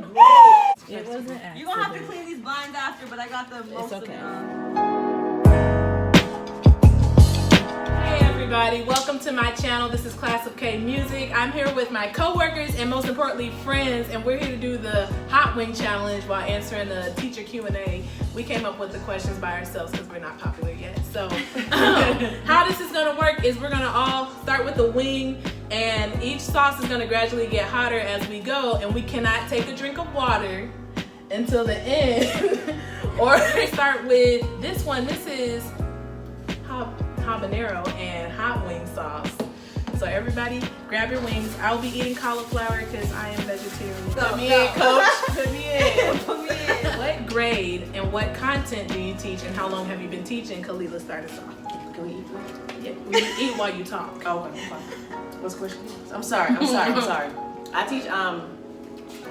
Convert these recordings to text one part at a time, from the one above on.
It wasn't accident. You're gonna have to clean these blinds after, but I got the most okay. of them. Hey everybody, welcome to my channel. This is Class of K Music. I'm here with my co-workers and most importantly friends, and we're here to do the hot wing challenge while answering the teacher Q&A. We came up with the questions by ourselves because we're not popular yet. So how this is gonna work is we're gonna all start with the wing, and each sauce is gonna gradually get hotter as we go, and we cannot take a drink of water until the end. Or start with this one. This is habanero and hot wing sauce. So everybody grab your wings. I'll be eating cauliflower because I am vegetarian. Put me in, coach. Put me in. Put me in. What grade and what content do you teach, and how long have you been teaching? Kalila, start us off. Can we eat? Yeah, we eat while you talk. Oh, okay. What's the question? I'm sorry. I teach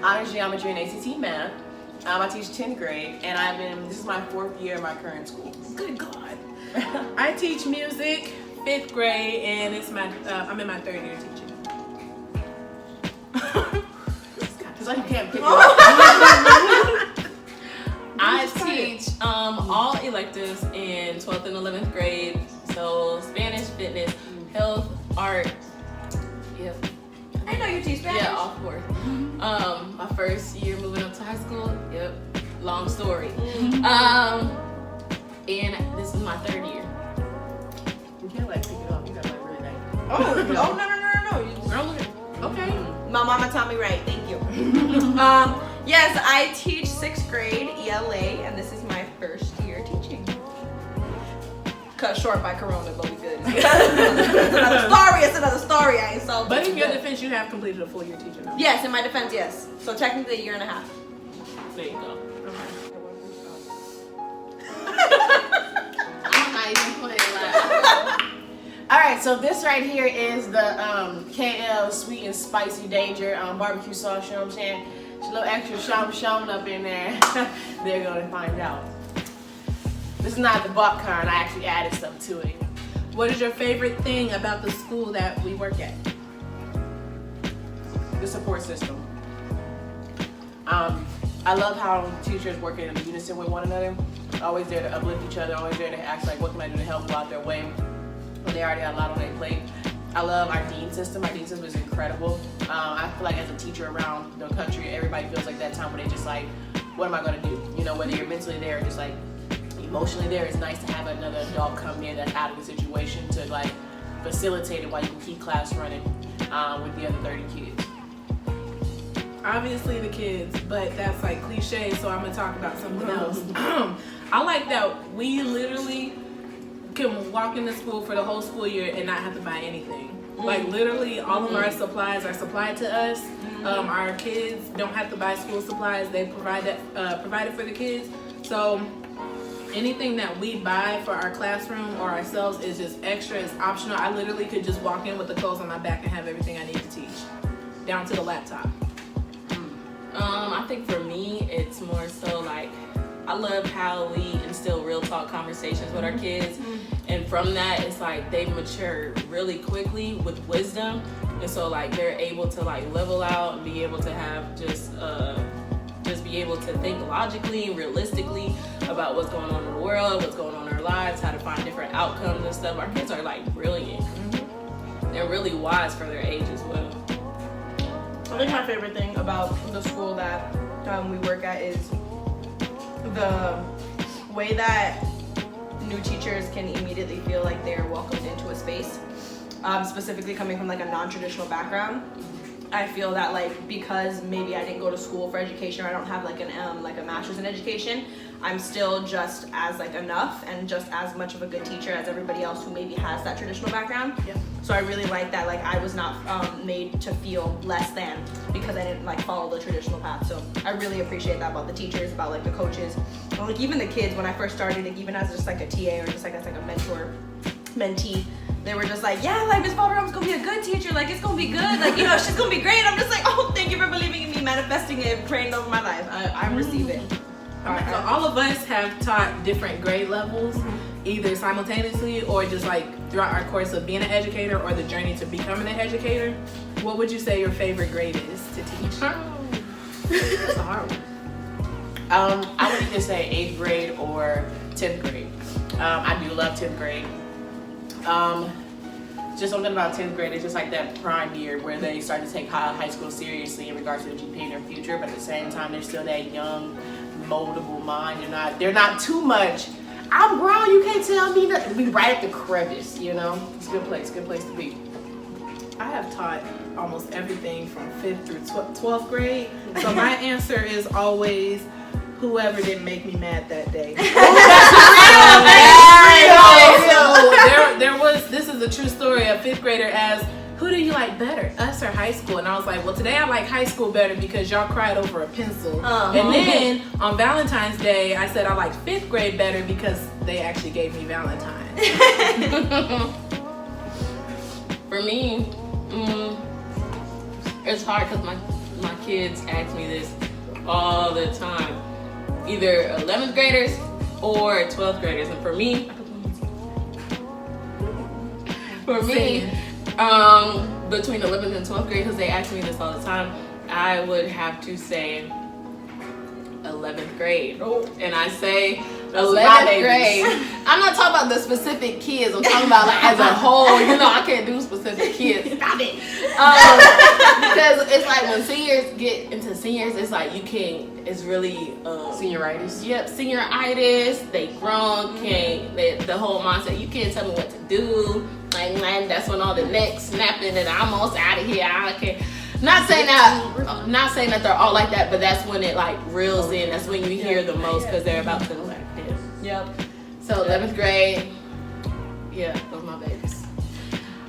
honors geometry and ACT math. I teach 10th grade, and this is my 4th year in my current school. Good God. I teach music, 5th grade, and I'm in my 3rd year teaching. It's like you can't pick it up. I teach all electives in 12th and 11th grade. So Spanish, fitness, health, art. Yep. I know you teach Spanish. Yeah, all 4. My first year moving up to high school. Yep. Long story. And this is my 3rd year. You can't like pick it up. You gotta like really like. Oh no. You just, Girl, look at okay. my mama taught me right. Thank you. Yes, I teach 6th grade ELA, and this is my 1st year teaching. Cut short by Corona, but we good. It's another story. I ain't solved. But in your defense, you have completed a full year teaching now. Yes, in my defense, yes. So technically a year and a half. There you go. I'm not even playing like. All right, so this right here is the KL Sweet and Spicy Danger barbecue sauce. You know what I'm saying? It's a little extra shum up in there. They're gonna find out. This is not the buck kind. I actually added stuff to it. What is your favorite thing about the school that we work at? The support system. I love how teachers work in unison with one another. Always there to uplift each other. Always there to ask like, what can I do to help go out their way when they already got a lot on their plate. I love our dean system. Our dean system is incredible. I feel like as a teacher around the country, everybody feels like that time when they just like, what am I gonna do? You know, whether you're mentally there or just like emotionally there, it's nice to have another adult come in that's out of the situation to like facilitate it while you can keep class running with the other 30 kids. Obviously the kids, but that's like cliche, so I'm gonna talk about something else. I like that we literally can walk into school for the whole school year and not have to buy anything. Like literally all of our supplies are supplied to us. Our kids don't have to buy school supplies. They provided for the kids. So anything that we buy for our classroom or ourselves is just extra, it's optional. I literally could just walk in with the clothes on my back and have everything I need to teach, down to the laptop. I think for me, it's more so like, I love how we instill real talk conversations with our kids. And from that, it's like they mature really quickly with wisdom. And so like they're able to like level out and be able to have just be able to think logically and realistically about what's going on in the world, what's going on in our lives, how to find different outcomes and stuff. Our kids are like brilliant. They're really wise for their age as well. I think my favorite thing about the school that we work at is the way that new teachers can immediately feel like they're welcomed into a space. Specifically coming from like a non-traditional background, I feel that like because maybe I didn't go to school for education or I don't have like a master's in education, I'm still just as like enough and just as much of a good teacher as everybody else who maybe has that traditional background. Yep. So I really like that like I was not made to feel less than because I didn't like follow the traditional path. So I really appreciate that about the teachers, about like the coaches, and like even the kids when I first started, like even as just like a TA or just like as like a mentor, mentee, they were just like, yeah, like Miss Balderum's gonna be a good teacher, like it's gonna be good, like you know she's gonna be great. I'm just like, oh, thank you for believing in me, manifesting it, praying over my life. I receive it. So all of us have taught different grade levels, either simultaneously or just like throughout our course of being an educator or the journey to becoming an educator. What would you say your favorite grade is to teach? That's a hard one. I would either say 8th grade or 10th grade. I do love 10th grade. Just something about 10th grade, it's just like that prime year where they start to take high school seriously in regards to the GPA in their future, but at the same time, they're still that young, moldable mind. They're not too much, I'm grown, you can't tell me nothing. We right at the crevice, you know? It's a good place to be. I have taught almost everything from 5th through 12th grade. So my answer is always whoever didn't make me mad that day. There was, this is a true story, a 5th grader asked, who do you like better, us or high school? And I was like, well, today I like high school better because y'all cried over a pencil. And then on Valentine's Day, I said I like 5th grade better because they actually gave me Valentine's. For me, it's hard because my kids ask me this all the time. Either 11th graders or 12th graders. And for me, between 11th and 12th grade, because they ask me this all the time, I would have to say 11th grade. And I say 11th grade. I'm not talking about the specific kids. I'm talking about like as a whole. You know, I can't do specific kids. Stop it. Because it's like when seniors get into seniors, it's like you can't. It's really Senioritis. Yep, senioritis. They grown. The whole mindset. You can't tell me what to do. Like man, that's when all the necks snapping and I'm almost out of here. I can't. Not saying that they're all like that, but that's when it like reels in. That's when you hear the most because they're about to like this. Yep. So 11th grade. Yeah, those are my babies.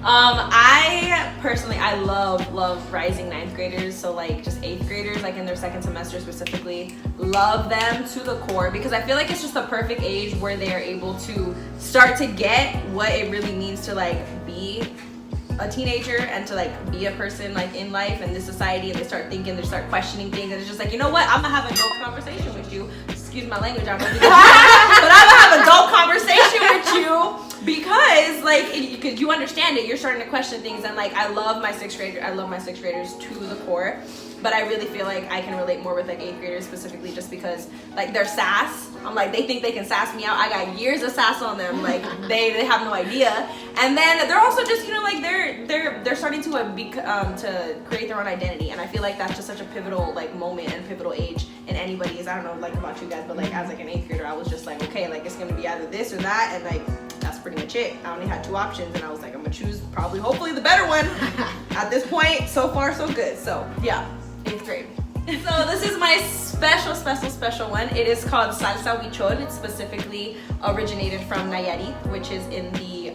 I personally, I love rising 9th graders. So like just 8th graders, like in their second semester specifically, love them to the core because I feel like it's just the perfect age where they are able to start to get what it really means to like be a teenager and to like be a person like in life and this society, and they start thinking, they start questioning things, and it's just like, you know what, I'm gonna have a dope conversation with you. Excuse my language, I'm gonna do that. But I'm gonna have a dope conversation with you because like because you understand it, you're starting to question things, and like I love my 6th graders to the core. But I really feel like I can relate more with like 8th graders specifically just because like their sass, I'm like, they think they can sass me out. I got years of sass on them, like they have no idea. And then they're also just, you know, like they're starting to to create their own identity. And I feel like that's just such a pivotal like moment and pivotal age in anybody's, I don't know like about you guys, but like as like an 8th grader, I was just like, okay, like it's gonna be either this or that, and like that's pretty much it. I only had 2 options and I was like, I'm gonna choose probably hopefully the better one. At this point, so far so good. So yeah. 8th grade. So this is my special one. It is called Salsa Huichol. It's specifically originated from Nayarit, which is in the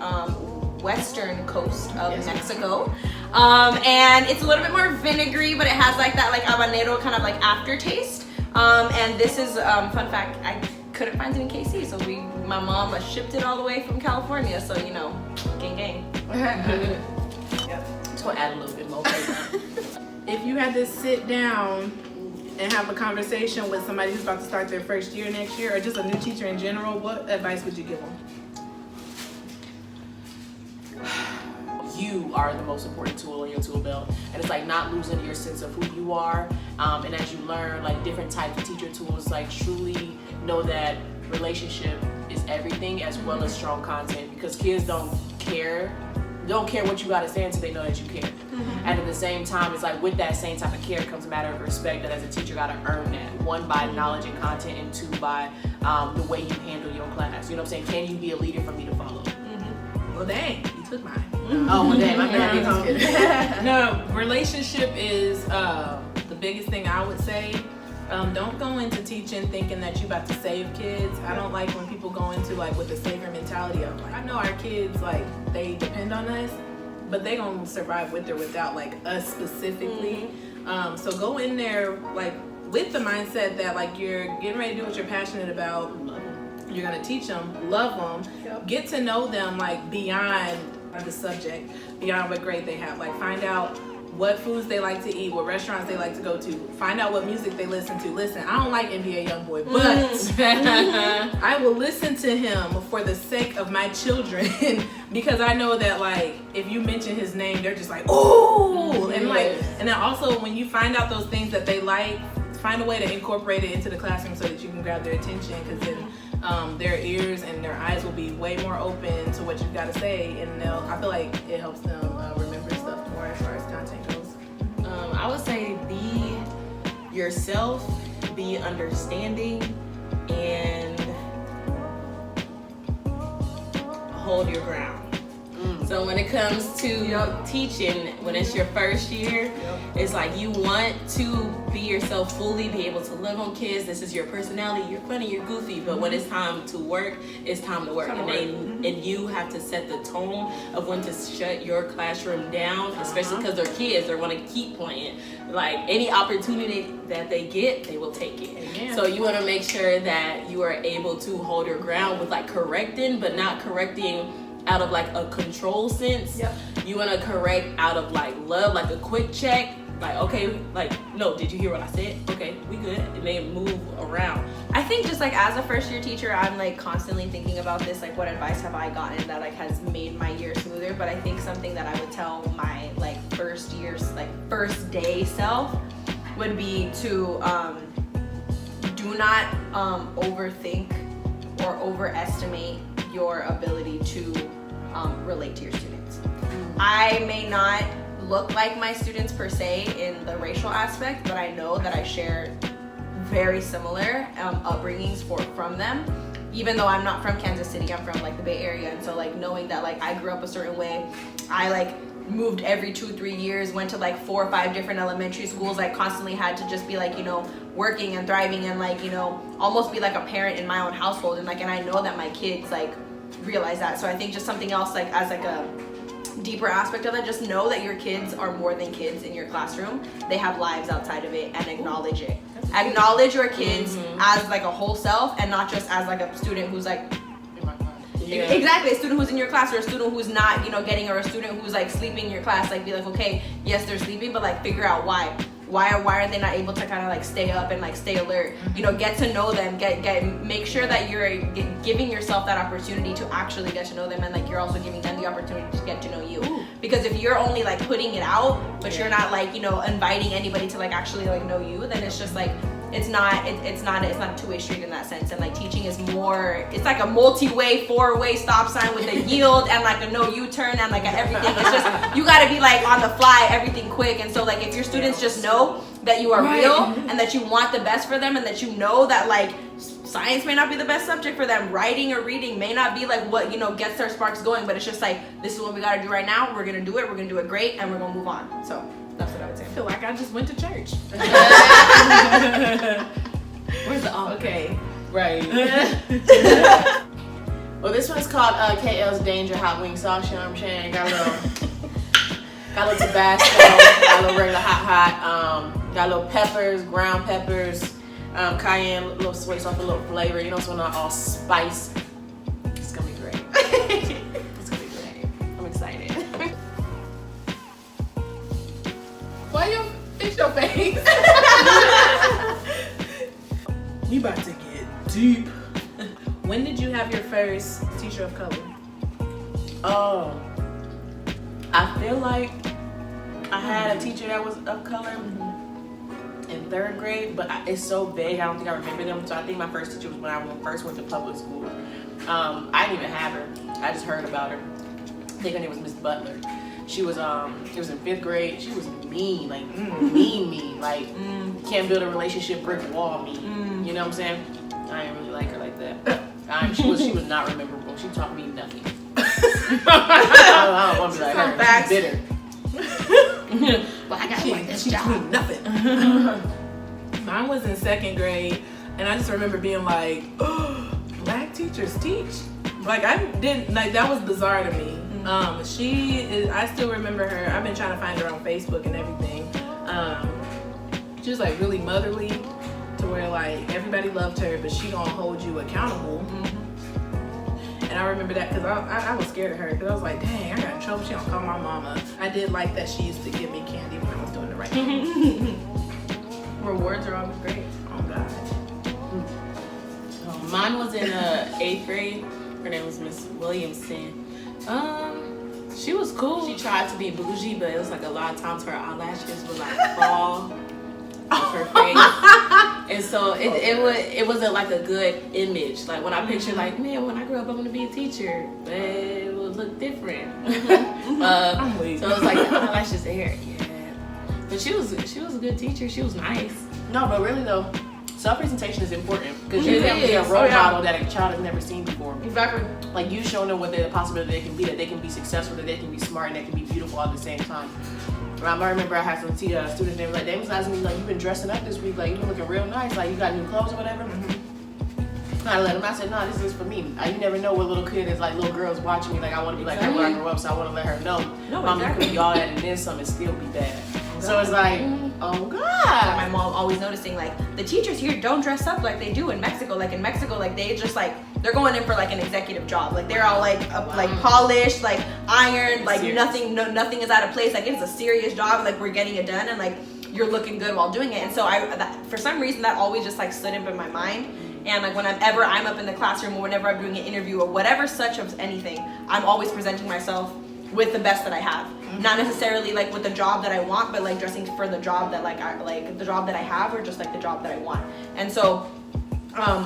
western coast of Mexico. And it's a little bit more vinegary, but it has like that like habanero kind of like aftertaste. And this is, fun fact, I couldn't find it in KC, so my mom shipped it all the way from California, so you know, gang. Yep. Just gonna add a little bit more flavor. If you had to sit down and have a conversation with somebody who's about to start their first year next year, or just a new teacher in general, what advice would you give them? You are the most important tool in your tool belt, and it's like not losing your sense of who you are. And as you learn like different types of teacher tools, like truly know that relationship is everything as well as strong content, because kids don't care what you gotta say until they know that you care. And at the same time, it's like with that same type of care comes a matter of respect that as a teacher gotta earn that. 1, by knowledge and content, and 2, by the way you handle your class. You know what I'm saying? Can you be a leader for me to follow? Well, dang, you took mine. Oh, well, dang, my bad. No, relationship is the biggest thing I would say. Don't go into teaching thinking that you about to save kids. I don't like when people go into like with the savior mentality of like, I know our kids, like they depend on us, but they gonna survive with or without like us specifically. So go in there like with the mindset that like you're getting ready to do what you're passionate about. You're gonna teach them, love them, get to know them like beyond the subject, beyond what grade they have. Like find out what foods they like to eat, what restaurants they like to go to, find out what music they listen to. Listen, I don't like NBA Youngboy, but I will listen to him for the sake of my children because I know that like if you mention his name, they're just like, ooh, and like, and then also when you find out those things that they like find a way to incorporate it into the classroom so that you can grab their attention, because then their ears and their eyes will be way more open to what you've got to say, and I feel like it helps them remember stuff more as far as content goes. I would say be yourself, be understanding, and hold your ground. So when it comes to teaching, when it's your first year, it's like you want to be yourself fully, be able to love on kids. This is your personality. You're funny, you're goofy, but when it's time to work, it's time to work. And you have to set the tone of when to shut your classroom down, especially because they're kids. They want to keep playing. Like any opportunity that they get, they will take it. Amen. So you want to make sure that you are able to hold your ground with like correcting, but not correcting out of like a control sense. You want to correct out of like love, like a quick check, like okay, like no, did you hear what I said? Okay, we good, and they move around. I think just like as a first year teacher, I'm like constantly thinking about this, like what advice have I gotten that like has made my year smoother. But I think something that I would tell my like first day self would be to do not overthink or overestimate your ability to relate to your students. I may not look like my students per se in the racial aspect, but I know that I share very similar upbringings from them. Even though I'm not from Kansas City, I'm from like the Bay Area, and so like knowing that like I grew up a certain way, I like moved every 2-3 years, went to like 4 or 5 different elementary schools, like constantly had to just be like, you know, working and thriving and like, you know, almost be like a parent in my own household, and I know that my kids like realize that. So I think just something else like as like a deeper aspect of it, just know that your kids are more than kids in your classroom. They have lives outside of it, and acknowledge it. Acknowledge your kids as like a whole self, and not just as like a student who's like exactly a student who's in your class, or a student who's not, you know, getting, or a student who's like sleeping in your class. Like be like, okay, yes, they're sleeping, but like figure out why are they not able to kind of like stay up and like stay alert. You know, get to know them, make sure that you're giving yourself that opportunity to actually get to know them, and like you're also giving them the opportunity to get to know you. Because if you're only like putting it out, but you're not like, you know, inviting anybody to like actually like know you, then it's just like it's not a two-way street in that sense. And like teaching is more, it's like a multi-way, 4-way stop sign with a yield and like a no U-turn and like a everything. It's just, you gotta be like on the fly, everything quick. And so like if your students just know that you are real and that you want the best for them, and that you know that like science may not be the best subject for them, writing or reading may not be like what, you know, gets their sparks going, but it's just like, this is what we gotta do right now, we're gonna do it great, and we're gonna move on. So that's what I would say. I feel like I just went to church. Where's the offer? Okay. Right. Well, this one's called KL's Danger Hot Wing Sauce. You know what I'm saying? Got a little Tabasco, got a little regular hot. Got a little peppers, ground peppers, cayenne, a little soy sauce, a little flavor. You know, so not all spice. It's gonna be great. It's gonna be great. I'm excited. Why you fix your face? We about to get deep. When did you have your first teacher of color? Oh, I feel like I had a teacher that was of color in 3rd grade, but it's so vague, I don't think I remember them. So I think my first teacher was when I first went to public school. I didn't even have her. I just heard about her. I think her name was Miss Butler. She was, it was in 5th grade. She was mean, like mean, like can't build a relationship, brick wall mean. You know what I'm saying? I didn't really like her like that. She was not memorable. She taught me nothing. I don't want to be like her. She's bitter. Well, I got like this job. She taught me nothing. Mine was in 2nd grade, and I just remember being like, oh, black teachers teach. Like I didn't, like that was bizarre to me. I still remember her. I've been trying to find her on Facebook and everything. She was like really motherly, to where like everybody loved her, but she gonna hold you accountable. And I remember that because I was scared of her, because I was like, dang, I got in trouble. She don't call my mama. I did like that she used to give me candy when I was doing the right thing. Rewards are always great. Oh God. Mine was in 8th grade. Her name was Miss Williamson. She was cool. She tried to be bougie, but it was like a lot of times her eyelashes would like fall off her face. so it wasn't like a good image. Like when I picture like, man, when I grow up I'm gonna be a teacher, but it would look different. So it's like the eyelashes there, yeah. But she was a good teacher. She was nice. No, but really though, self-presentation is important because you have to be a role model that a child has never seen before. Exactly. Like you showing them what the possibility they can be, that they can be successful, that they can be smart, and they can be beautiful all at the same time. I remember I had some students, they were like, they was asking me like, you've been dressing up this week, like you've been looking real nice, like you got new clothes or whatever. I let them. I said, no, this is for me. You never know what little kid is like. Little girls watching me, like I want to be like her when I grow up, so I want to let her know. Mom, could be all that and then some and still be bad. So it's like, oh God. My mom always noticing like the teachers here don't dress up like they do in Mexico. Like in Mexico, like they just like they're going in for like an executive job. Like they're all like like polished, like ironed, like nothing is out of place. Like it's a serious job. Like we're getting it done and like you're looking good while doing it. And so for some reason that always just like stood up in my mind. And like whenever I'm up in the classroom or whenever I'm doing an interview or whatever such of anything, I'm always presenting myself with the best that I have. Not necessarily like with the job that I want, but like dressing for the job that the job that I have or just like the job that I want. And so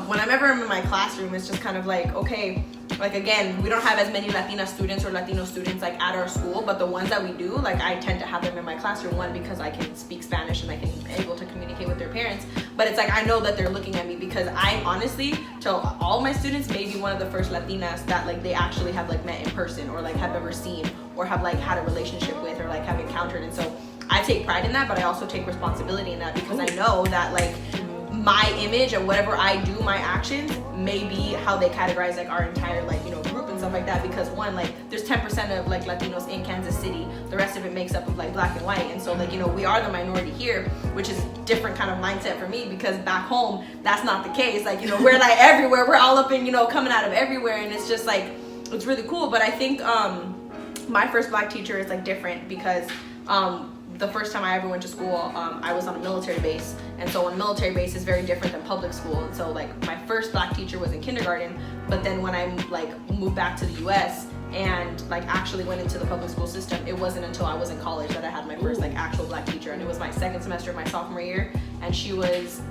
when I'm ever in my classroom, it's just kind of like, okay, like again, we don't have as many Latina students or Latino students like at our school, but the ones that we do, like I tend to have them in my classroom, one, because I can speak Spanish and I can be able to communicate with their parents, but it's like I know that they're looking at me because I'm honestly, to all my students, maybe one of the first Latinas that like they actually have like met in person or like have ever seen or have like had a relationship with or like have encountered. And so I take pride in that, but I also take responsibility in that because I know that like my image and whatever I do, my actions may be how they categorize like our entire like, you know, group and stuff like that. Because one, like there's 10% of like Latinos in Kansas City. The rest of it makes up of like black and white. And so like, you know, we are the minority here, which is different kind of mindset for me because back home, that's not the case. Like, you know, we're like everywhere. We're all up in, you know, coming out of everywhere. And it's just like, it's really cool. But I think my first black teacher is like different because the first time I ever went to school, I was on a military base. And so on a military base is very different than public school. And so like my first black teacher was in kindergarten, but then when I like moved back to the US and like actually went into the public school system, it wasn't until I was in college that I had my first like actual black teacher. And it was my second semester of my sophomore year. And she was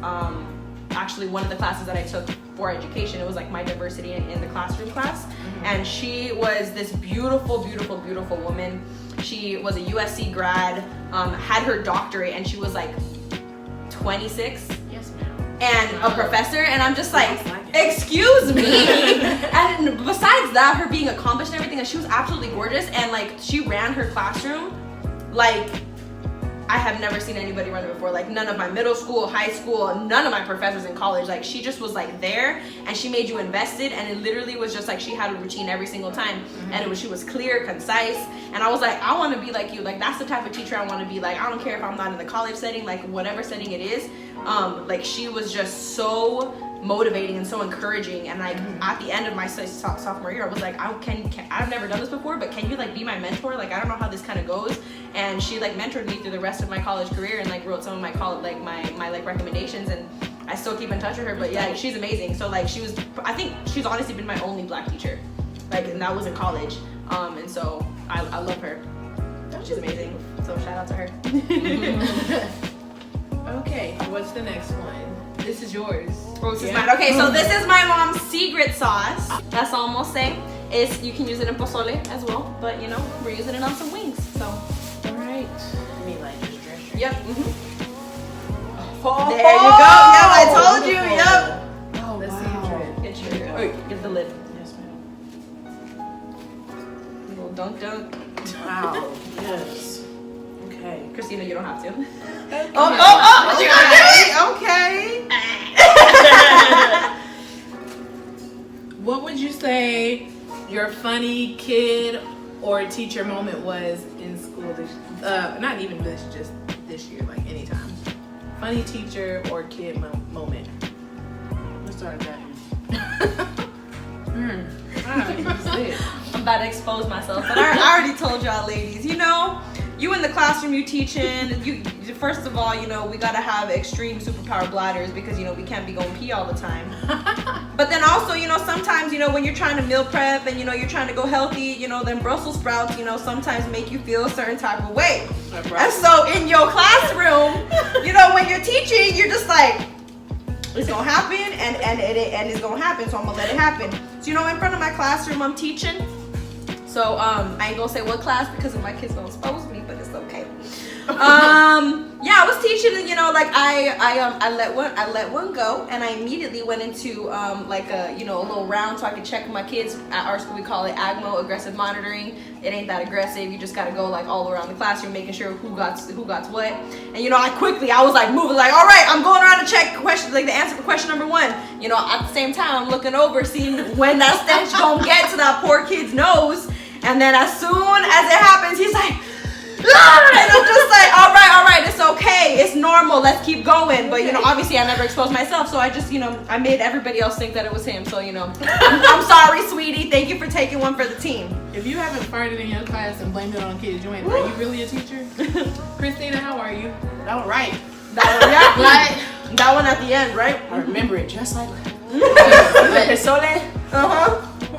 actually one of the classes that I took for education. It was like my diversity in the classroom class. And she was this beautiful, beautiful, beautiful woman. She was a USC grad, had her doctorate, and she was like 26. Yes, ma'am. And a professor, and I'm just like, excuse me. And besides that, her being accomplished and everything, and she was absolutely gorgeous. And like, she ran her classroom like I have never seen anybody run it before. Like none of my middle school, high school, none of my professors in college. Like she just was like there, and she made you invested. And it literally was just like she had a routine every single time, and she was clear, concise. And I was like, I want to be like you. Like that's the type of teacher I want to be. Like I don't care if I'm not in the college setting, like whatever setting it is. Like she was just so motivating and so encouraging. And like at the end of my sophomore year, I was like, I've never done this before, but can you like be my mentor? Like I don't know how this kind of goes. And she like mentored me through the rest of my college career and like wrote some of my college like my like recommendations, and I still keep in touch with her. But yeah, she's amazing. So like I think she's honestly been my only black teacher, like, and that was in college. And so I love her. She's amazing. So shout out to her. Okay, what's the next one? This is yours. Oh, this is mine. Okay, so this is my mom's secret sauce. That's all I'm gonna say. You can use it in pozole as well, but you know, we're using it on some wings. So, All right. I mean, like just dress your. yep. Oh, There you go. Yep, I told you. Yep. Oh, Let's wow. see. Get your, get the lid. Yes, ma'am. Little dunk. Wow. Yes. Okay. Christina, you don't have to. Oh, You gonna do it? Okay. What would you say your funny kid or teacher moment was in school this not even just this year, like anytime. Funny teacher or kid moment. Let's start that. I'm about to expose myself, but I already told y'all, ladies. You know, you in the classroom, you teaching. First of all, you know, we gotta have extreme superpower bladders because you know we can't be going pee all the time. But then also, you know, sometimes, you know, when you're trying to meal prep and you know you're trying to go healthy, you know, then Brussels sprouts, you know, sometimes make you feel a certain type of way. And so in your classroom, you know, when you're teaching, you're just like, It's gonna happen, and it's gonna happen. So I'm gonna let it happen. So in front of my classroom, I'm teaching. So I ain't gonna say what class because my kids gonna expose me, but it's okay. Yeah, I was teaching, and I let one go, and I immediately went into like a little round so I could check my kids. At our school we call it AGMO, aggressive monitoring. It ain't that aggressive. You just gotta go like all around the classroom, making sure who got what. And I was like moving like, all right, I'm going around to check questions, like the answer for question number 1. At the same time I'm looking over, seeing when that stench gonna get to that poor kid's nose. And then as soon as it happens, he's like, ah! And I'm just like, all right, it's okay, it's normal, let's keep going. But obviously I never exposed myself, so I just I made everybody else think that it was him. So I'm sorry, sweetie. Thank you for taking one for the team. If you haven't farted in your class and blamed it on kids, are you really a teacher? Christina, how are you? That one right. That one at the end, right? I remember it just like that.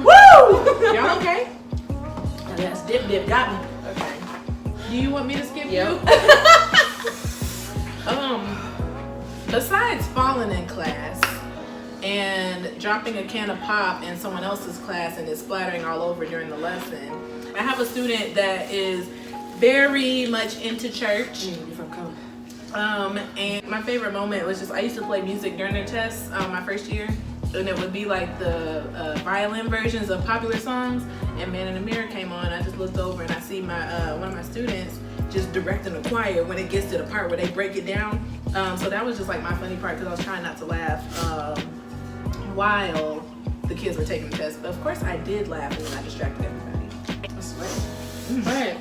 Woo! Y'all okay? That's dip got me. Okay. Do you want me to skip Yep. you? Besides falling in class and dropping a can of pop in someone else's class and it splattering all over during the lesson, I have a student that is very much into church. And my favorite moment was I used to play music during their tests my first year. And it would be like the violin versions of popular songs. And Man in the Mirror came on. I just looked over and I see my one of my students just directing the choir when it gets to the part where they break it down. So that was just like my funny part because I was trying not to laugh while the kids were taking the test. But of course I did laugh and then I distracted everybody. That's right.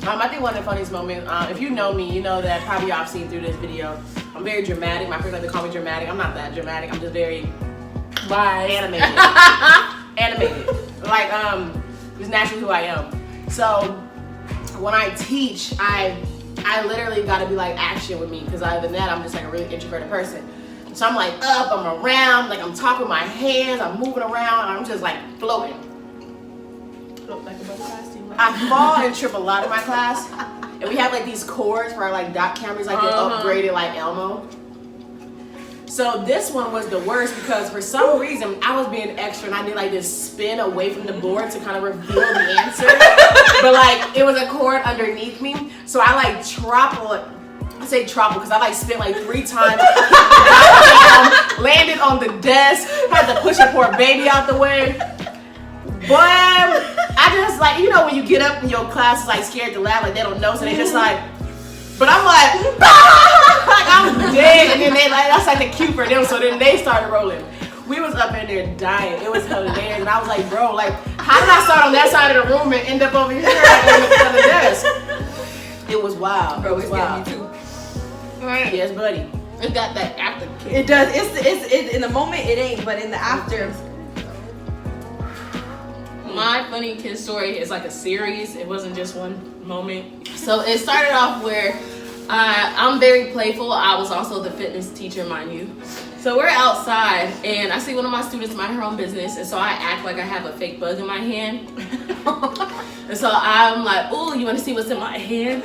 I think one of the funniest moments, if you know me, you know that probably y'all have seen through this video. I'm very dramatic. My friends like to call me dramatic. I'm not that dramatic. I'm just very animated. Animated. Like, just naturally who I am. So when I teach, I literally gotta be like action with me because other than that, I'm just like a really introverted person. So I'm like up, I'm around, like I'm talking with my hands, I'm moving around, and I'm just like floating. Like a butterfly. I fall and trip a lot in my class. And we have like these cords for our like dot cameras, like get upgraded like Elmo. So this one was the worst because for some reason I was being extra and I did like this spin away from the board to kind of reveal the answer. But like it was a cord underneath me. So I like I say tropple because I like spin like 3 times. Landed on the desk, had to push a poor baby out the way. But I just like, when you get up in your class is like scared to laugh, like they don't know, so they just like, but I'm like, like I'm dead, and then they like, that's like the cue for them, so then they started rolling. We was up in there dying, it was hilarious, and I was like, bro, like, how did I start on that side of the room and end up over here like, on the desk? It was wild, Bro, it's wild. getting me too. Right. Yes, buddy. It got that after kick. It does. It's in the moment it ain't, but in the after. My funny kid story is like a series. It wasn't just one moment. So it started off where I'm very playful. I was also the fitness teacher, mind you. So we're outside and I see one of my students mind her own business, and so I act like I have a fake bug in my hand. And so I'm like, "Ooh, you want to see what's in my hand?"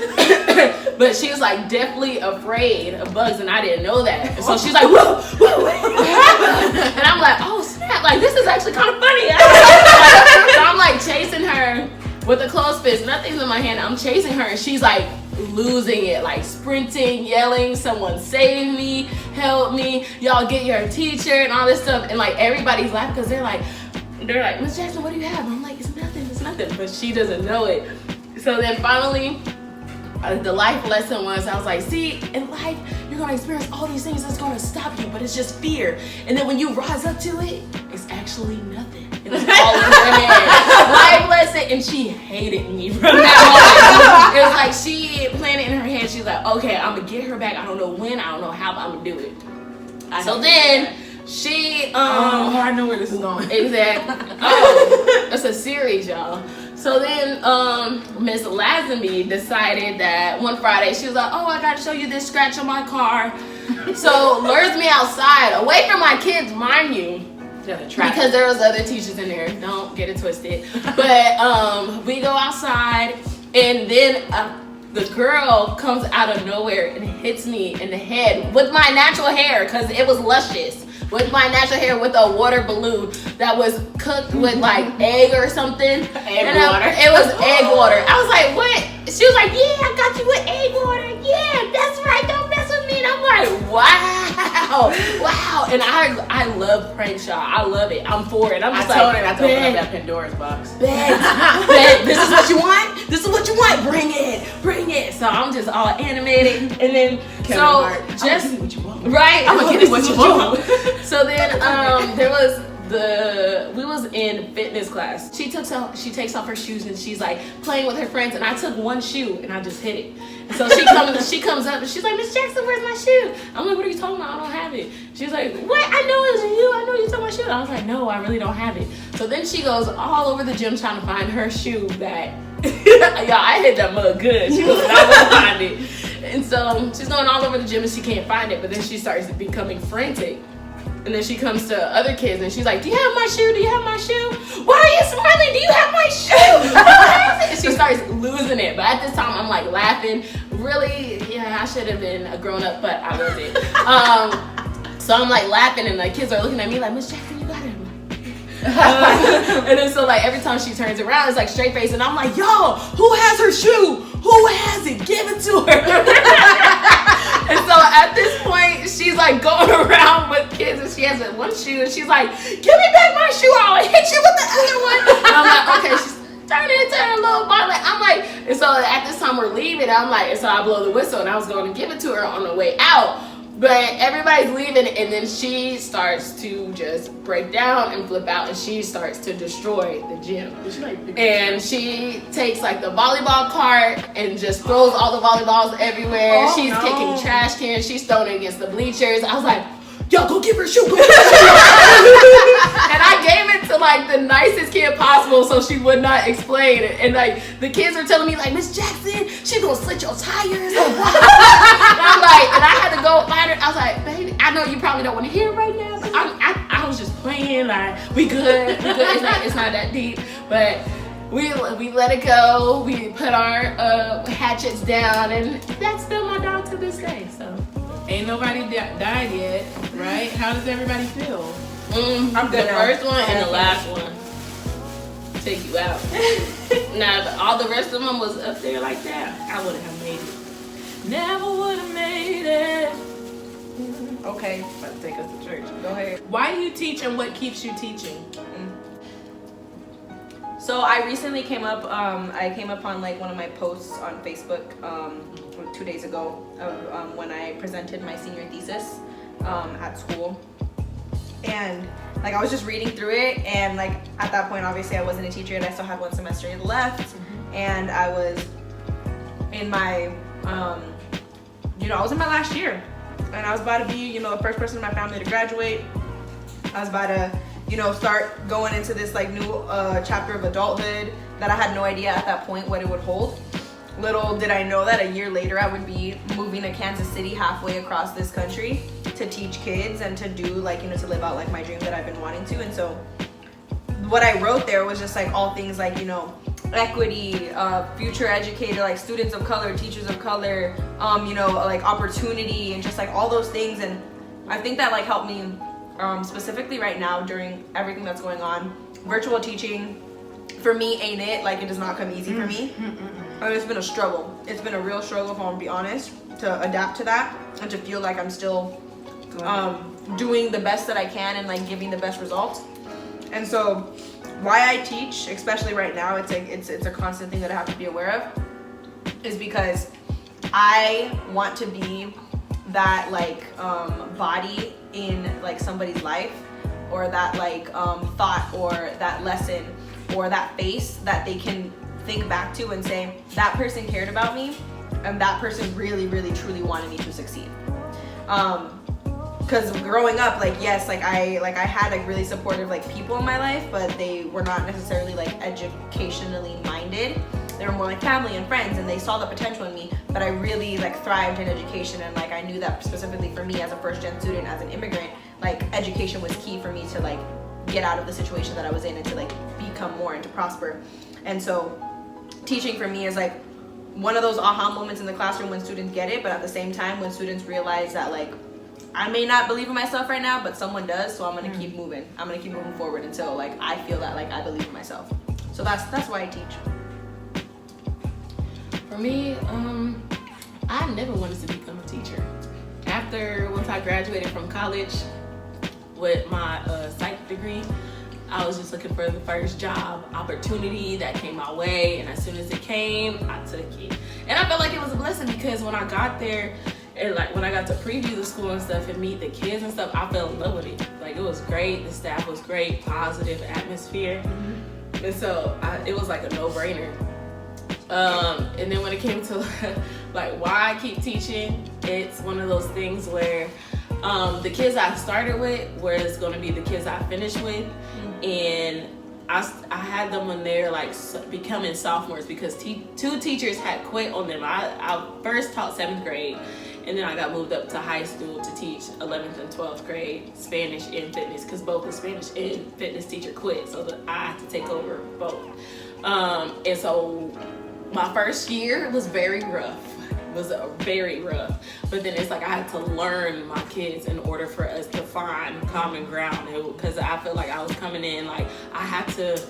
But she was like definitely afraid of bugs, and I didn't know that. And so she's like, "Whoa, whoa, what happened?" And I'm like, "Oh snap! Like this is actually kind of funny." So I'm like chasing her with a closed fist. Nothing's in my hand. I'm chasing her, and she's like losing it, like sprinting, yelling, "Someone save me, help me, y'all get your teacher," and all this stuff. And like everybody's laughing because they're like, "Miss Jackson, what do you have?" I'm like, it's nothing, but she doesn't know it. So then finally, the life lesson was, I was like, see, in life, you're gonna experience all these things that's gonna stop you, but it's just fear. And then when you rise up to it, it's actually nothing. It's all in your head. Life lesson, and she hated me from that moment. It was like she planned it in her head. She's like, okay, I'm gonna get her back. I don't know when, I don't know how, but I'm gonna do it. So then she I know where this is going. Exactly. Oh, it's a series, y'all. So then Miss Lazenby decided that one Friday she was like, "Oh, I gotta show you this scratch on my car." So lures me outside, away from my kids, mind you. Because there was other teachers in there. Don't get it twisted. But we go outside, and then the girl comes out of nowhere and hits me in the head with my natural hair, because it was luscious. With my natural hair, with a water balloon that was cooked with like egg or something. Egg water. It was egg water. I was like, what? She was like, yeah, I got you with egg water. Yeah, that's right. Don't mess with me. And I'm like, wow. And I love prank y'all. I love it. I'm for it. I'm just I told her not to open up "Bet, that Pandora's box. bet, this is what you want? This is what you want? Bring it. So I'm just all animated. And then, Kevin so Hart, just, I'm gonna give you what you want. right? I'm gonna give you what you want. So then we was in fitness class. She takes off her shoes and she's like playing with her friends, and I took one shoe and I just hit it. And so she comes up and she's like, Miss Jackson, where's my shoe? I'm like, what are you talking about? I don't have it. She's like, what? I know it was you. I know you took my shoe. I was like, no, I really don't have it. So then she goes all over the gym trying to find her shoe that y'all, I hit that mug good. She goes, I won't find it. And so she's going all over the gym and she can't find it, but then she starts becoming frantic. And then she comes to other kids and she's like, do you have my shoe? Do you have my shoe? Why are you smiling? Do you have my shoe? And she starts losing it. But at this time, I'm like laughing. Really, yeah, I should have been a grown up, but I wasn't. So I'm like laughing and the kids are looking at me like, Miss Jackson, you got it. And then so like every time she turns around, it's like straight face, and I'm like, yo, who has her shoe? Who has it? Give it to her. And so at this point, she's like going around with kids, and she has one shoe, and she's like, give me back my shoe, or I'll hit you with the other one. And I'm like, okay, she's turning into her little body. I'm like, and so at this time we're leaving, I'm like, and so I blow the whistle, and I was going to give it to her on the way out. But everybody's leaving, and then she starts to just break down and flip out, and she starts to destroy the gym. And she takes like the volleyball cart and just throws all the volleyballs everywhere. She's kicking trash cans. She's throwing it against the bleachers. I was like, yo, go give her a shoe. Go give her a shoe. And I gave it to like the nicest kid possible so she would not explain it. And like the kids were telling me like, Miss Jackson, she gonna slit your tires. And I'm like, and I had to go find her. I was like, baby, I know you probably don't want to hear it right now, but I was just playing like, we good. It's not that deep, but we let it go. We put our hatchets down, and that's still my dog to this day. So. Ain't nobody died yet, right? How does everybody feel? I'm good. The first one and the last one take you out. Now, all the rest of them was up there like that, I wouldn't have made it. Never would have made it. Okay, let's take us to church. Go ahead. Why do you teach, and what keeps you teaching? So I recently came upon like one of my posts on Facebook 2 days ago of when I presented my senior thesis at school, and like I was just reading through it, and like at that point obviously I wasn't a teacher and I still had one semester left, and I was in my I was in my last year, and I was about to be the first person in my family to graduate. I was about to start going into this like new chapter of adulthood that I had no idea at that point what it would hold. Little did I know that a year later I would be moving to Kansas City, halfway across this country, to teach kids and to do like to live out like my dream that I've been wanting to. And so what I wrote there was just like all things like equity, future educator, like students of color, teachers of color, like opportunity, and just like all those things. And I think that like helped me specifically right now during everything that's going on. Virtual teaching for me ain't it. Like it does not come easy for me. And it's been a struggle. It's been a real struggle, if I'm gonna be honest, to adapt to that and to feel like I'm still doing the best that I can and like giving the best results. And so why I teach, especially right now, it's a constant thing that I have to be aware of, is because I want to be that like body in like somebody's life, or that like thought, or that lesson, or that face that they can think back to and say, that person cared about me, and that person really, really, truly wanted me to succeed. Because growing up, like yes, like I had like really supportive like people in my life, but they were not necessarily like educationally minded. They were more like family and friends, and they saw the potential in me. But I really like thrived in education, and like I knew that specifically for me as a first-gen student, as an immigrant, like education was key for me to like get out of the situation that I was in and to like become more and to prosper. And so teaching for me is like one of those aha moments in the classroom when students get it, but at the same time when students realize that like I may not believe in myself right now, but someone does, so I'm gonna keep moving. I'm gonna keep moving forward until like I feel that like I believe in myself. So that's why I teach. For me, I never wanted to become a teacher. Once I graduated from college with my psych degree, I was just looking for the first job opportunity that came my way, and as soon as it came, I took it. And I felt like it was a blessing because when I got there, and like when I got to preview the school and stuff and meet the kids and stuff, I fell in love with it. Like it was great, the staff was great, positive atmosphere, and so it was like a no-brainer. And then when it came to like why I keep teaching, it's one of those things where the kids I started with was going to be the kids I finished with, and I had them when they're like becoming sophomores because two teachers had quit on them. I first taught 7th grade, and then I got moved up to high school to teach 11th and 12th grade Spanish and fitness because both the Spanish and fitness teacher quit, so that I had to take over both. And so my first year was very rough. But then it's like I had to learn my kids in order for us to find common ground, because I feel like I was coming in like I had to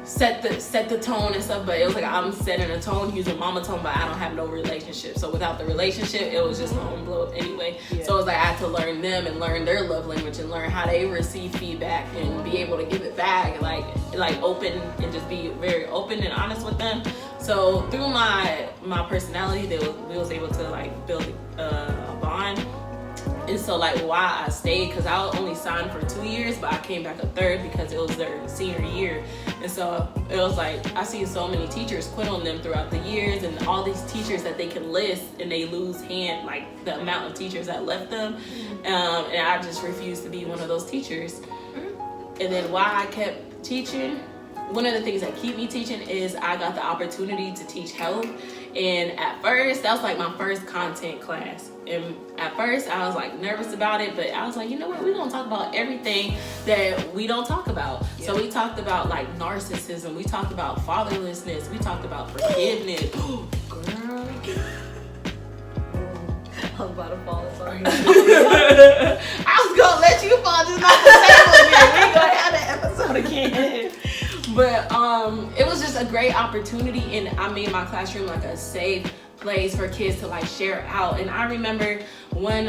set the tone and stuff, but it was like I'm setting a tone using mama tone, but I don't have no relationship. So without the relationship, it was just gonna blow up anyway. Yeah. So it was like I had to learn them and learn their love language and learn how they receive feedback and be able to give it back, like open and just be very open and honest with them. So through my personality, we was able to like build a bond. And so like why I stayed, because I only signed for 2 years, but I came back a third because it was their senior year. And so it was like I see so many teachers quit on them throughout the years, and all these teachers that they can list, and they lose hand like the amount of teachers that left them. And I just refused to be one of those teachers. And then why I kept teaching, one of the things that keep me teaching is I got the opportunity to teach health. And at first, that was like my first content class. And at first, I was like nervous about it, but I was like, you know what? We're going to talk about everything that we don't talk about. Yeah. So we talked about like narcissism. We talked about fatherlessness. We talked about forgiveness. Girl. I was about to fall. Sorry. I was going to let you fall just not the same one again. We ain't going to have that episode again. But it was just a great opportunity, and I made my classroom like a safe place for kids to like share out. And I remember one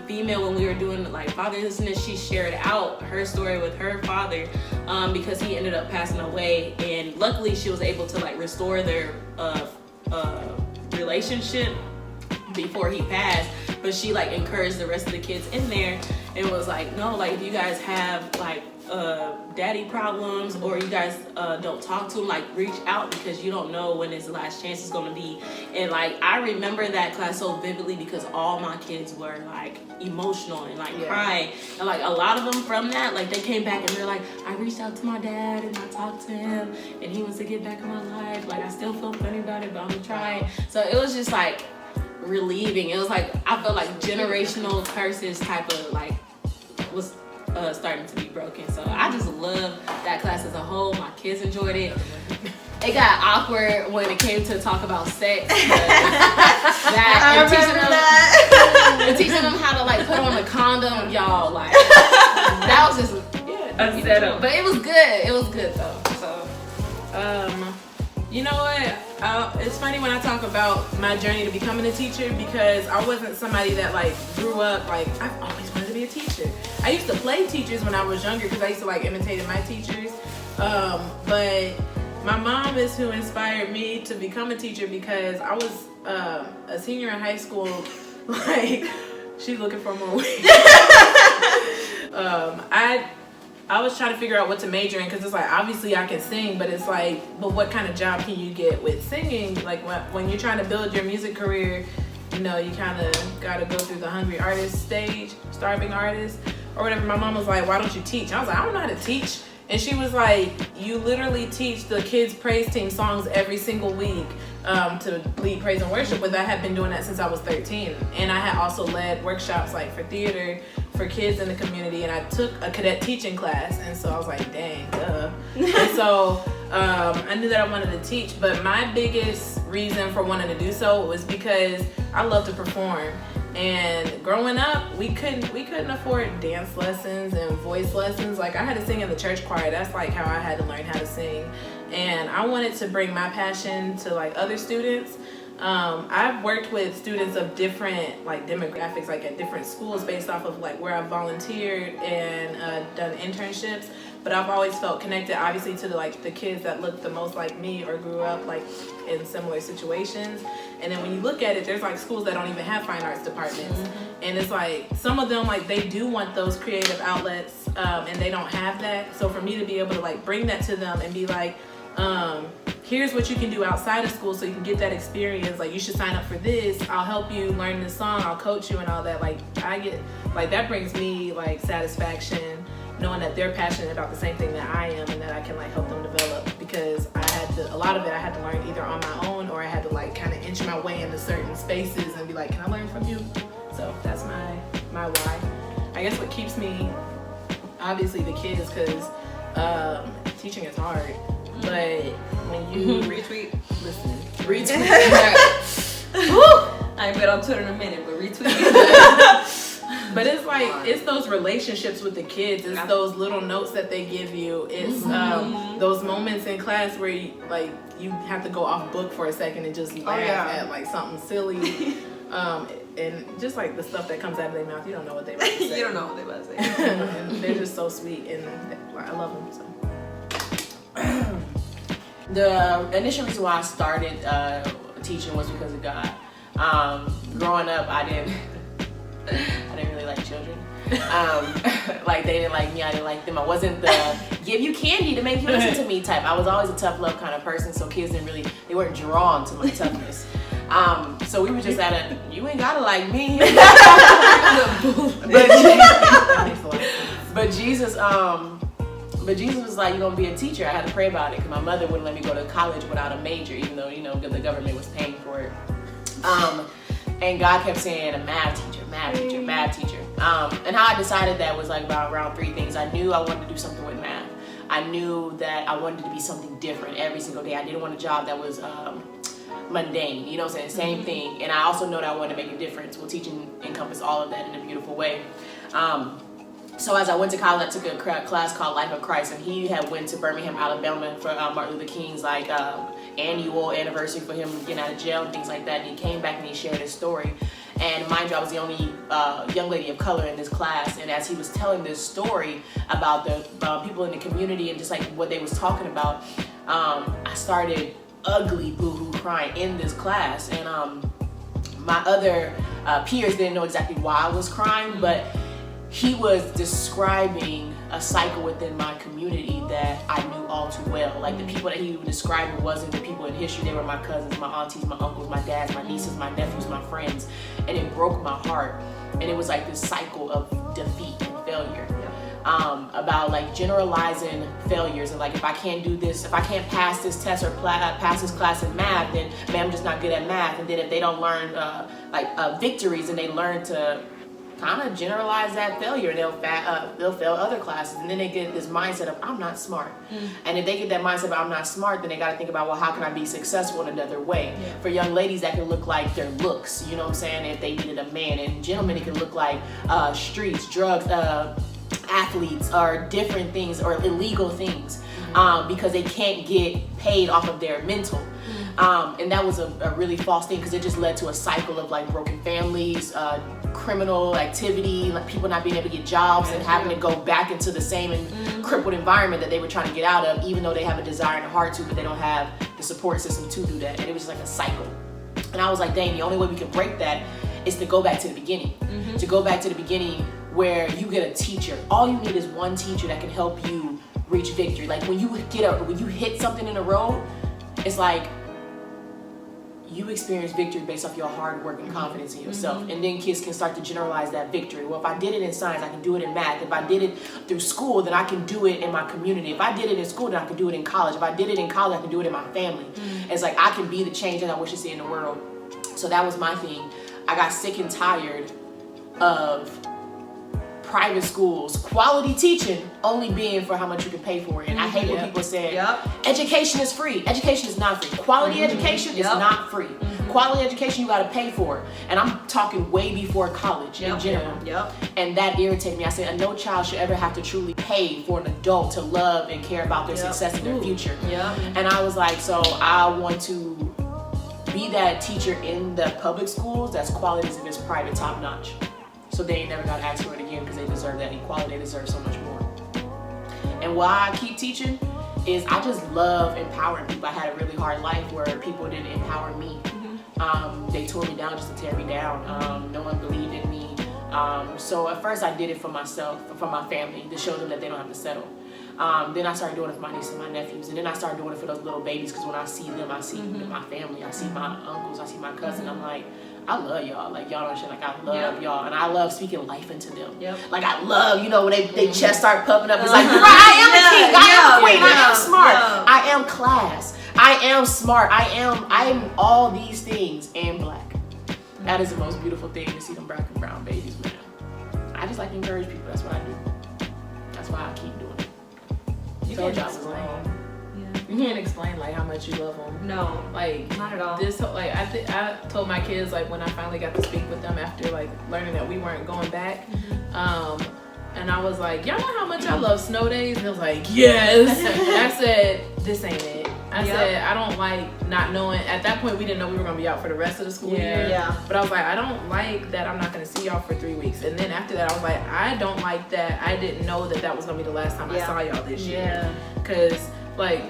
female, when we were doing like fatherlessness, she shared out her story with her father because he ended up passing away, and luckily she was able to like restore their relationship before he passed. But she like encouraged the rest of the kids in there and was like, no, like if you guys have like daddy problems, or you guys don't talk to him, like reach out, because you don't know when his last chance is going to be. And like I remember that class so vividly because all my kids were like emotional and like crying, and like a lot of them from that, like they came back and they're like, I reached out to my dad and I talked to him and he wants to get back in my life, like I still feel funny about it, but I'm gonna try. So it was just like relieving. It was like I felt like generational curses type of like was starting to be broken. So I just love that class as a whole. My kids enjoyed it. It got awkward when it came to talk about sex. And teaching them how to like put on a condom, y'all, like that was just a setup. But it was good. It was good though. So you know what? It's funny when I talk about my journey to becoming a teacher, because I wasn't somebody that like grew up like I've always wanted to be a teacher. I used to play teachers when I was younger because I used to like imitate my teachers. But my mom is who inspired me to become a teacher, because I was a senior in high school. Like she's looking for more ways. I was trying to figure out what to major in, because it's like obviously I can sing, but it's like, but what kind of job can you get with singing? Like when you're trying to build your music career, you know, you kind of got to go through the hungry artist stage, starving artist or whatever. My mom was like, why don't you teach? I was like, I don't know how to teach. And she was like, you literally teach the kids praise team songs every single week to lead praise and worship. But I had been doing that since I was 13. And I had also led workshops like for theater, for kids in the community, and I took a cadet teaching class, and so I was like, dang, duh. And so I knew that I wanted to teach, but my biggest reason for wanting to do so was because I love to perform. And growing up, we couldn't afford dance lessons and voice lessons. Like, I had to sing in the church choir. That's like how I had to learn how to sing. And I wanted to bring my passion to like other students. I've worked with students of different like demographics, like at different schools based off of like where I've volunteered and done internships. But I've always felt connected, obviously, to the kids that look the most like me or grew up like in similar situations. And then when you look at it, there's like schools that don't even have fine arts departments. And it's like some of them, like, they do want those creative outlets, and they don't have that. So for me to be able to like bring that to them and be like, here's what you can do outside of school so you can get that experience. Like, you should sign up for this. I'll help you learn this song. I'll coach you and all that. Like, I get, like, that brings me like satisfaction, knowing that they're passionate about the same thing that I am, and that I can like help them develop, because I had to, a lot of it I had to learn either on my own, or I had to like kind of inch my way into certain spaces and be like, can I learn from you? So that's my why. I guess what keeps me, obviously the kids, because teaching is hard, but when you retweet, listen, retweet. I ain't been on Twitter in a minute, but retweet. But it's like, it's those relationships with the kids. It's those little notes that they give you. It's those moments in class where you have to go off book for a second and just laugh at like something silly. And just like the stuff that comes out of their mouth, you don't know what they're about to say. You don't know what they're about to say. And they're just so sweet, and I love them. So The initial reason why I started teaching was because of God. Growing up, I didn't really like children. Like, they didn't like me, I didn't like them. I wasn't the give you candy to make you listen to me type. I was always a tough love kind of person, so kids they weren't drawn to my toughness. So we were just at a, you ain't gotta like me. But Jesus was like, you're gonna be a teacher. I had to pray about it because my mother wouldn't let me go to college without a major, even though, the government was paying for it. And God kept saying, a math teacher, math teacher, math teacher. And how I decided that was like about around 3 things. I knew I wanted to do something with math. I knew that I wanted to be something different every single day. I didn't want a job that was mundane, you know what I'm saying? Same thing. And I also know that I wanted to make a difference. Well, teaching encompassed all of that in a beautiful way. So as I went to college, I took a class called Life of Christ, and he had went to Birmingham, Alabama for Martin Luther King's like annual anniversary for him getting out of jail and things like that. And he came back and he shared his story. And mind you, I was the only young lady of color in this class. And as he was telling this story about the people in the community and just like what they was talking about, I started ugly boohoo crying in this class. And my other peers didn't know exactly why I was crying, but he was describing a cycle within my community that I knew all too well. Like, the people that he was describing wasn't the people in history. They were my cousins, my aunties, my uncles, my dads, my nieces, my nephews, my friends. And it broke my heart. And it was like this cycle of defeat and failure. About like generalizing failures, and like, if I can't do this, if I can't pass this test or pass this class in math, then man, I'm just not good at math. And then if they don't learn victories, and they learn to kind of generalize that failure, and they'll fail other classes, and then they get this mindset of, I'm not smart. And if they get that mindset of, I'm not smart, then they got to think about, well, how can I be successful in another way? For young ladies, that can look like their looks, you know what I'm saying, if they needed a man. And gentlemen, it can look like streets, drugs, athletes, or different things, or illegal things, because they can't get paid off of their mental. And that was a really false thing, because it just led to a cycle of like broken families, criminal activity, like people not being able to get jobs and having to go back into the same crippled environment that they were trying to get out of, even though they have a desire and a heart to, but they don't have the support system to do that. And it was just like a cycle. And I was like, dang, the only way we can break that is to go back to the beginning. To go back to the beginning where you get a teacher. All you need is one teacher that can help you reach victory. Like, when you hit something in a road, it's like you experience victory based off your hard work and confidence in yourself. And then kids can start to generalize that victory. Well, if I did it in science, I can do it in math. If I did it through school, then I can do it in my community. If I did it in school, then I can do it in college. If I did it in college, I can do it in my family. It's like, I can be the change that I wish to see in the world. So that was my thing. I got sick and tired of private schools, quality teaching only being for how much you can pay for it. And I hate when people say, education is free. Education is not free. Quality education is not free. Quality education you gotta pay for. And I'm talking way before college in general. And that irritated me. I said, no child should ever have to truly pay for an adult to love and care about their success and their future. And I was like, so I want to be that teacher in the public schools that's quality as if it's private, top notch. So they ain't never gotta ask for it again because they deserve that equality. They deserve so much more. And why I keep teaching is I just love empowering people. I had a really hard life where people didn't empower me. They tore me down just to tear me down. No one believed in me. So at first I did it for myself, for my family, to show them that they don't have to settle. Then I started doing it for my nieces and my nephews, and then I started doing it for those little babies because when I see them, I see my family, I see my uncles, I see my cousin. I'm like, I love y'all. Like, y'all don't shit. Like, I love y'all, and I love speaking life into them. Like, I love, you know, when they chest start puffing up. It's like, I am a king, I am a queen, I am smart, I am class, I am smart, I am all these things and black. That is the most beautiful thing to see them black and brown babies, man. I just like to encourage people. That's what I do. That's why I keep doing it. You can't explain. You can't explain like how much you love them. No, like not at all. This like I told my kids like when I finally got to speak with them after like learning that we weren't going back, and I was like, y'all know how much I love snow days? And it was like, yes. And I said, this ain't it. I said, I don't like not knowing. At that point, we didn't know we were gonna be out for the rest of the school year. But I was like, I don't like that I'm not gonna see y'all for 3 weeks. And then after that, I was like, I don't like that I didn't know that that was gonna be the last time I saw y'all this year. Cause like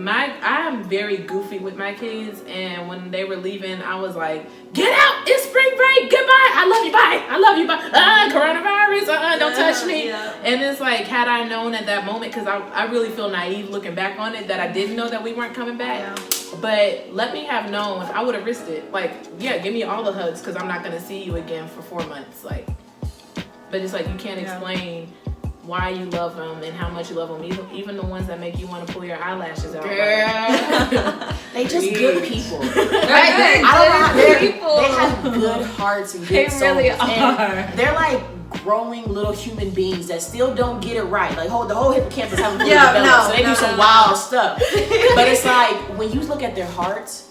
I'm very goofy with my kids, and when they were leaving, I was like, get out, it's spring break, goodbye, I love you, bye, I love you, bye, coronavirus, don't touch me. And it's like, had I known at that moment, because I really feel naive looking back on it, that I didn't know that we weren't coming back. But let me have known, I would have risked it. Like, give me all the hugs, because I'm not going to see you again for 4 months. Like, but it's like, you can't explain why you love them and how much you love them, even the ones that make you want to pull your eyelashes out. Girl, they just good people. Right? I don't know how they have good hearts and good souls. They really are. And they're like growing little human beings that still don't get it right. Like the whole hippocampus haven't fully developed, so they do some wild stuff. But it's like when you look at their hearts,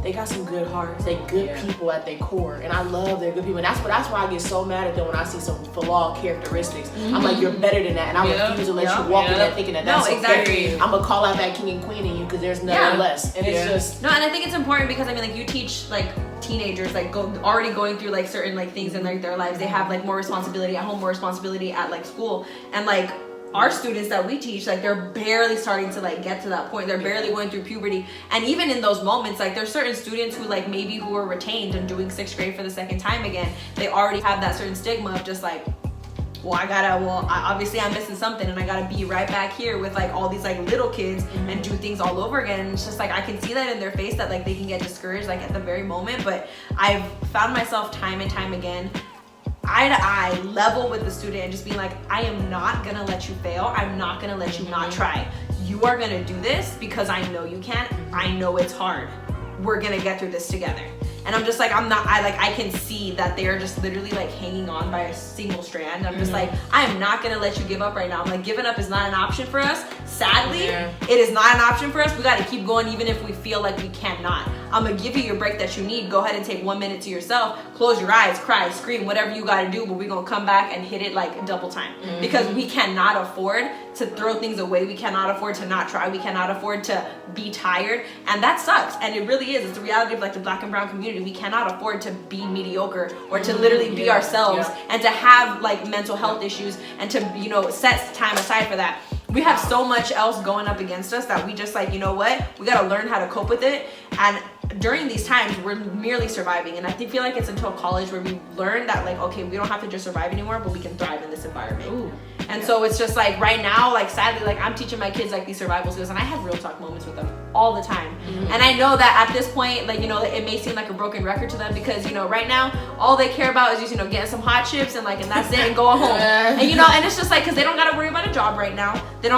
they got some good hearts. They good people at their core, and I love their good people. And that's why I get so mad at them when I see some flawed characteristics. I'm like, you're better than that, and I refuse to let you walk in there thinking that that's okay. I'm gonna call out that king and queen in you because there's nothing less. And it's just and I think it's important because I mean, like, you teach like teenagers like already going through like certain like things in their lives. They have like more responsibility at home, more responsibility at like school, and like our students that we teach, like, they're barely starting to like get to that point. They're barely going through puberty, and even in those moments, like, there's certain students who like maybe who are retained and doing 6th grade for the second time again. They already have that certain stigma of just like, obviously I'm missing something, and I gotta be right back here with like all these like little kids and do things all over again. And it's just like, I can see that in their face that like they can get discouraged like at the very moment. But I've found myself time and time again, eye to eye, level with the student, and just being like, I am not gonna let you fail. I'm not gonna let you not try. You are gonna do this because I know you can. I know it's hard. We're gonna get through this together. And I'm just like, I can see that they are just literally like hanging on by a single strand. I'm just like, I am not gonna let you give up right now. I'm like, giving up is not an option for us. Sadly, it is not an option for us. We gotta keep going even if we feel like we cannot. I'm gonna give you your break that you need. Go ahead and take 1 minute to yourself. Close your eyes, cry, scream, whatever you gotta do, but we're gonna come back and hit it like double time. Because we cannot afford to throw things away. We cannot afford to not try. We cannot afford to be tired. And that sucks. And it really is. It's the reality of like the Black and brown community. We cannot afford to be mediocre or to literally be ourselves and to have like mental health issues and to, you know, set time aside for that. We have so much else going up against us that we just like, you know what? We got to learn how to cope with it. And during these times, we're merely surviving. And I feel like it's until college where we learn that like, okay, we don't have to just survive anymore, but we can thrive in this environment. And so it's just like right now, like sadly, like I'm teaching my kids like these survival skills, and I have real talk moments with them all the time. And I know that at this point, like, you know, it may seem like a broken record to them because, you know, right now, all they care about is just, you know, getting some hot chips and like, and that's it, and going home. And, you know, and it's just like, cause they don't gotta worry about a job right now. The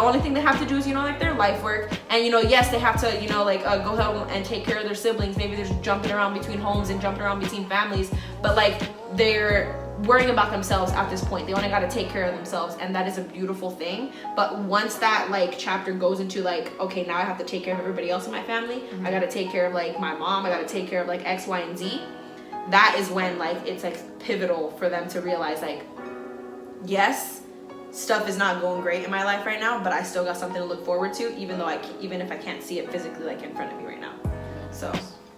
only thing they have to do is, you know, like their life work. And, you know, yes, they have to, you know, like go home and take care of their siblings. Maybe they're jumping around between homes and jumping around between families, but like worrying about themselves at this point. They only got to take care of themselves, and that is a beautiful thing. But once that like chapter goes into like, okay, now I have to take care of everybody else in my family. I got to take care of like my mom. I got to take care of like X, Y, and Z. That is when like it's like pivotal for them to realize like, yes, stuff is not going great in my life right now, but I still got something to look forward to, even if I can't see it physically like in front of me right now. So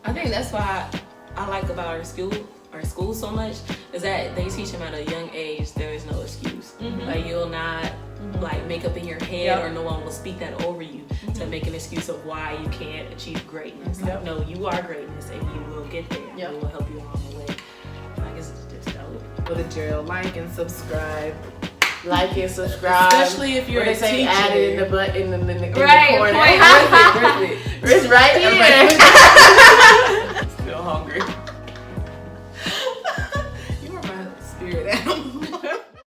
I think that's why I like about our school so much, is that they teach them at a young age there is no excuse. Like you'll not like make up in your head, or no one will speak that over you to make an excuse of why you can't achieve greatness. Like no, you are greatness and you will get there. We will help you along the way. Like it's just dope. With a Gerald, like and subscribe. Like and subscribe. Especially if you're a teacher. Add it in the butt in the right, corner. point. It's right. Yeah. Still hungry.